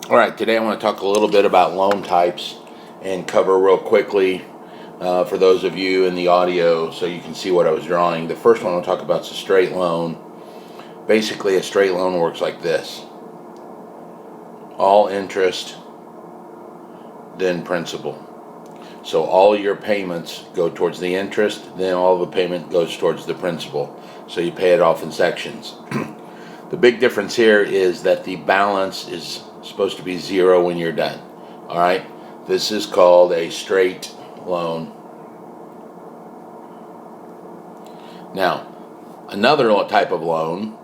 All right, today I want to talk a little bit about loan types and cover real quickly for those of you in the audio so you can see what I was drawing. The first one I'll talk about is a straight loan. Basically, a straight loan works like this: all interest, then principal. So all your payments go towards the interest, then all the payment goes towards the principal. So you pay it off in sections. The big difference here is that the balance is supposed to be zero when you're done. All right, this is called a straight loan. Now, another type of loan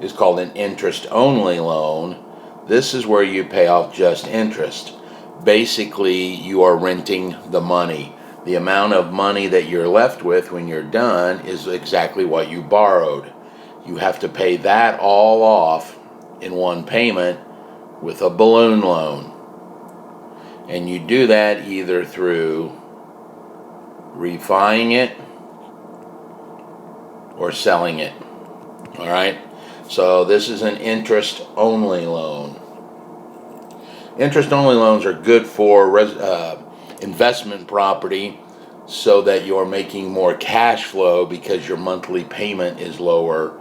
is called an interest-only loan. This is where you pay off just interest. Basically, you are renting the money. The amount of money that you're left with when you're done is exactly what you borrowed. You have to pay that all off in one payment with a balloon loan. And you do that either through refining it or selling it. All right? So this is an interest-only loan. Interest-only loans are good for investment property so that you're making more cash flow because your monthly payment is lower.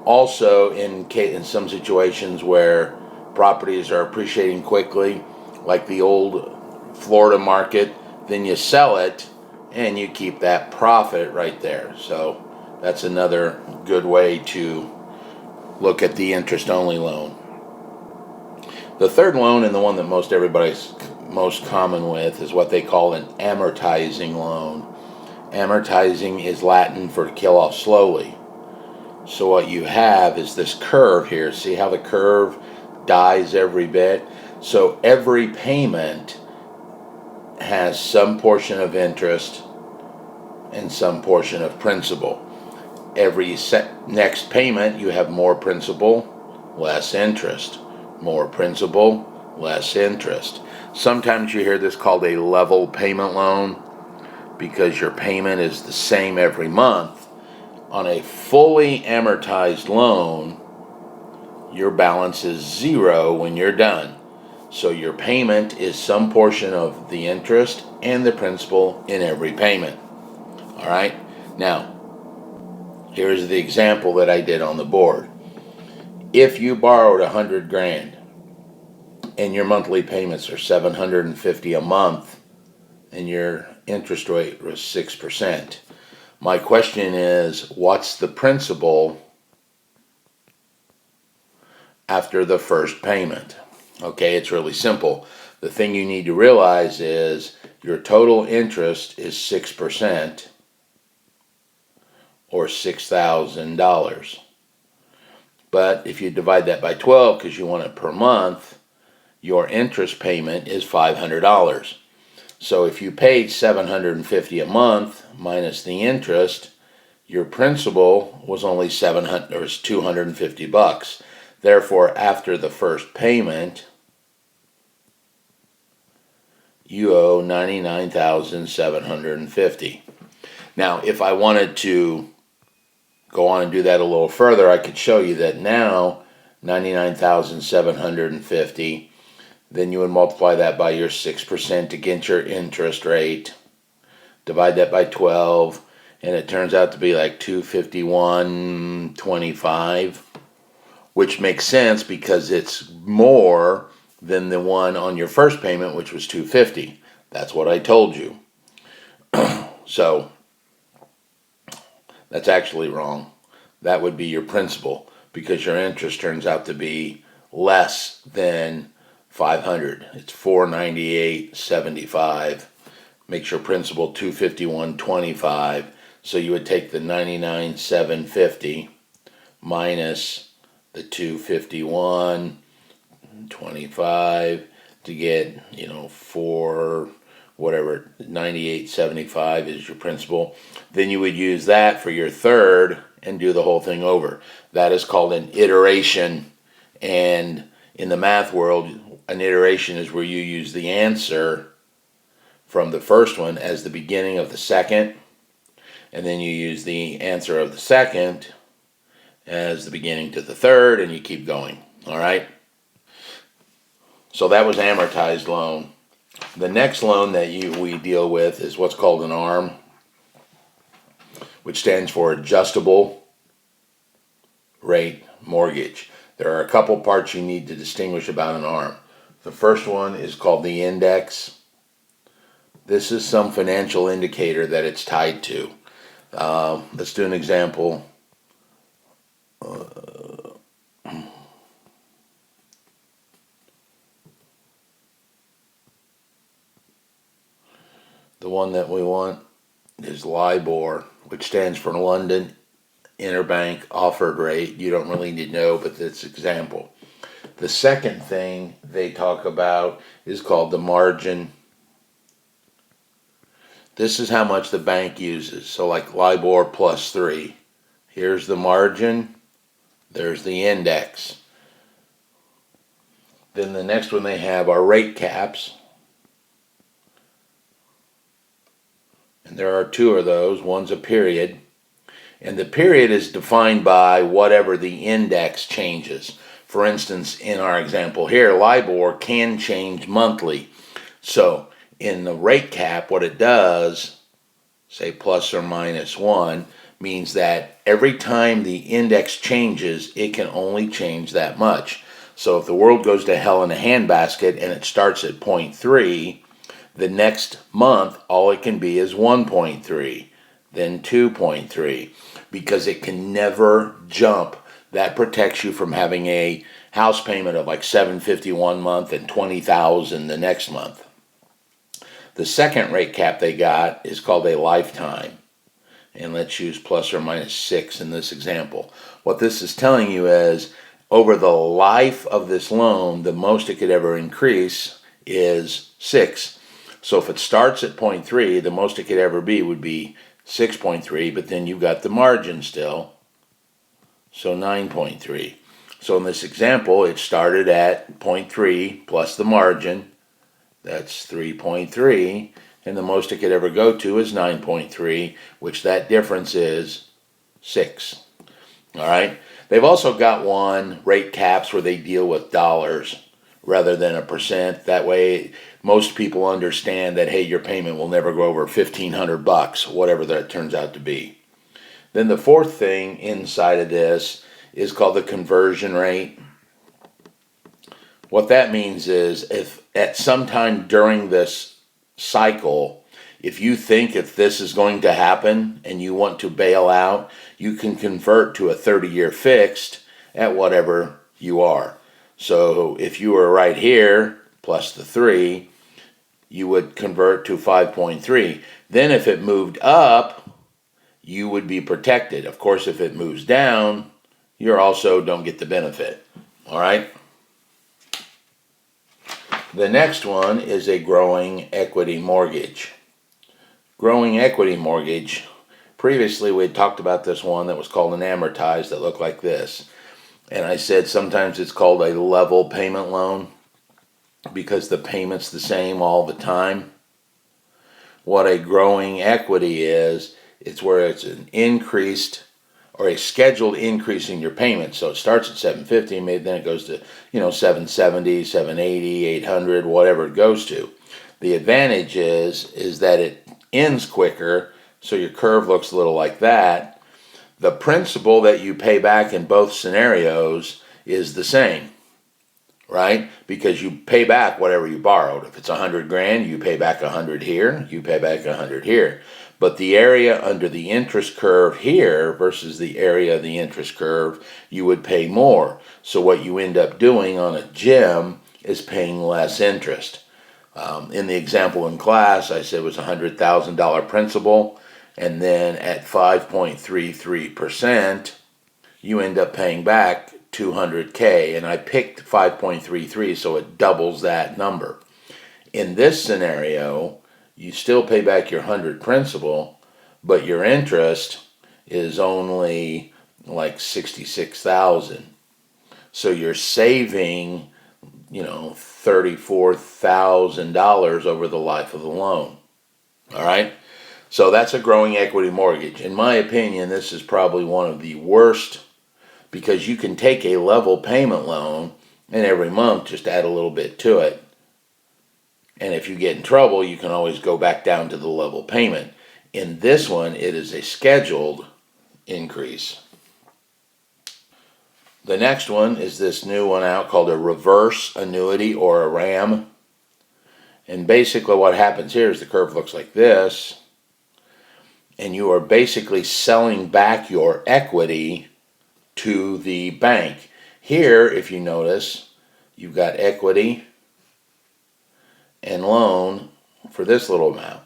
Also, in some situations where properties are appreciating quickly, like the old Florida market, then you sell it and you keep that profit right there. So that's another good way to look at the interest-only loan. The third loan, and the one that most everybody's most common with, is what they call an amortizing loan. Amortizing is Latin for to kill off slowly. So what you have is this curve here. See how the curve dies every bit? So every payment has some portion of interest and some portion of principal. Every next payment you have more principal, less interest. More principal, less interest. Sometimes you hear this called a level payment loan because your payment is the same every month. On a fully amortized loan, your balance is zero when you're done. So your payment is some portion of the interest and the principal in every payment. All right? Now, here's the example that I did on the board. If you borrowed $100,000 and your monthly payments are $750 a month and your interest rate was 6%, my question is, what's the principal after the first payment? Okay, it's really simple. The thing you need to realize is your total interest is 6% or $6,000. But if you divide that by 12 because you want it per month, your interest payment is $500. So if you paid $750 a month minus the interest, your principal was only $250. Therefore, after the first payment, you owe $99,750. Now, if I wanted to go on and do that a little further, I could show you that now $99,750. Then you would multiply that by your 6% against your interest rate, divide that by 12, and it turns out to be like $251.25, which makes sense because it's more than the one on your first payment, which was $250. That's what I told you. So that's actually wrong. That would be your principal because your interest turns out to be less than $500. It's $498.75. Makes your principal $251.25. So you would take the $99,750 minus the $251.25 to get, $98.75 is your principal. Then you would use that for your third and do the whole thing over. That is called an iteration. And in the math world, an iteration is where you use the answer from the first one as the beginning of the second, and then you use the answer of the second as the beginning to the third, and you keep going. All right? So that was amortized loan. The next loan that we deal with is what's called an ARM, which stands for adjustable rate mortgage. There are a couple parts you need to distinguish about an ARM. The first one is called the index. This is some financial indicator that it's tied to. Let's do an example. The one that we want is LIBOR, which stands for London Interbank Offered Rate. You don't really need to know, but that's an example. The second thing they talk about is called the margin. This is how much the bank uses. So like LIBOR plus 3. Here's the margin. There's the index. Then the next one they have are rate caps. And there are 2 of those. One's a period. And the period is defined by whatever the index changes. For instance, in our example here, LIBOR can change monthly. So in the rate cap, what it does, say plus or minus 1, means that every time the index changes, it can only change that much. So if the world goes to hell in a handbasket and it starts at 0.3, the next month all it can be is 1.3, then 2.3, because it can never jump. That protects you from having a house payment of like $750 one month and $20,000 the next month. The second rate cap they got is called a lifetime. And let's use plus or minus 6 in this example. What this is telling you is over the life of this loan, the most it could ever increase is 6. So if it starts at 0.3, the most it could ever be would be 6.3, but then you've got the margin still, so 9.3. So in this example, it started at 0.3 plus the margin, that's 3.3, and the most it could ever go to is 9.3, which that difference is 6. All right? They've also got one, rate caps, where they deal with dollars rather than a percent. That way, most people understand that, hey, your payment will never go over $1,500, whatever that turns out to be. Then the fourth thing inside of this is called the conversion rate. What that means is if at some time during this cycle, if you think if this is going to happen and you want to bail out, you can convert to a 30-year fixed at whatever you are. So if you were right here, plus the 3, you would convert to 5.3. Then if it moved up, you would be protected. Of course, if it moves down, you also don't get the benefit. All right? The next one is a growing equity mortgage. Growing equity mortgage, previously we had talked about this one that was called an amortized that looked like this. And I said sometimes it's called a level payment loan because the payment's the same all the time. What a growing equity is, it's where it's an increased or a scheduled increase in your payment. So it starts at $750, maybe then it goes to, $770, $780, $800, whatever it goes to. The advantage is that it ends quicker, so your curve looks a little like that. The principal that you pay back in both scenarios is the same, right? Because you pay back whatever you borrowed. If it's $100,000, you pay back $100 here, you pay back $100 here. But the area under the interest curve here versus the area of the interest curve, you would pay more. So what you end up doing on a gem is paying less interest. In the example in class, I said it was $100,000 principal, and then at 5.33%, you end up paying back $200K, and I picked 5.33, so it doubles that number. In this scenario, you still pay back your 100 principal, but your interest is only like $66,000. So you're saving, $34,000 over the life of the loan. All right? So that's a growing equity mortgage. In my opinion, this is probably one of the worst because you can take a level payment loan And every month, just add a little bit to it. And if you get in trouble, you can always go back down to the level payment. In this one, it is a scheduled increase. The next one is this new one out called a reverse annuity or a RAM. And basically what happens here is the curve looks like this. And you are basically selling back your equity to the bank. Here, if you notice, you've got equity and loan for this little amount.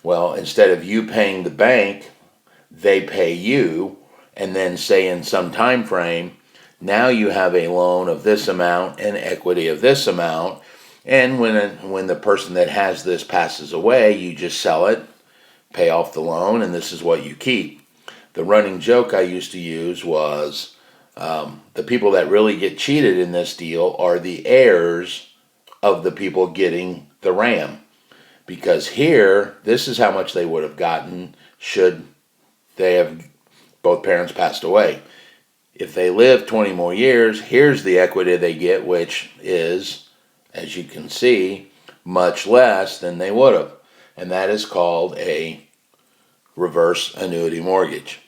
Well, instead of you paying the bank, they pay you, and then say in some time frame, now you have a loan of this amount and equity of this amount, and when the person that has this passes away, you just sell it, pay off the loan, and this is what you keep. The running joke I used to use was the people that really get cheated in this deal are the heirs of the people getting the RAM. Because here, this is how much they would have gotten should they have both parents passed away. If they live 20 more years, here's the equity they get, which is, as you can see, much less than they would have. And that is called a reverse annuity mortgage.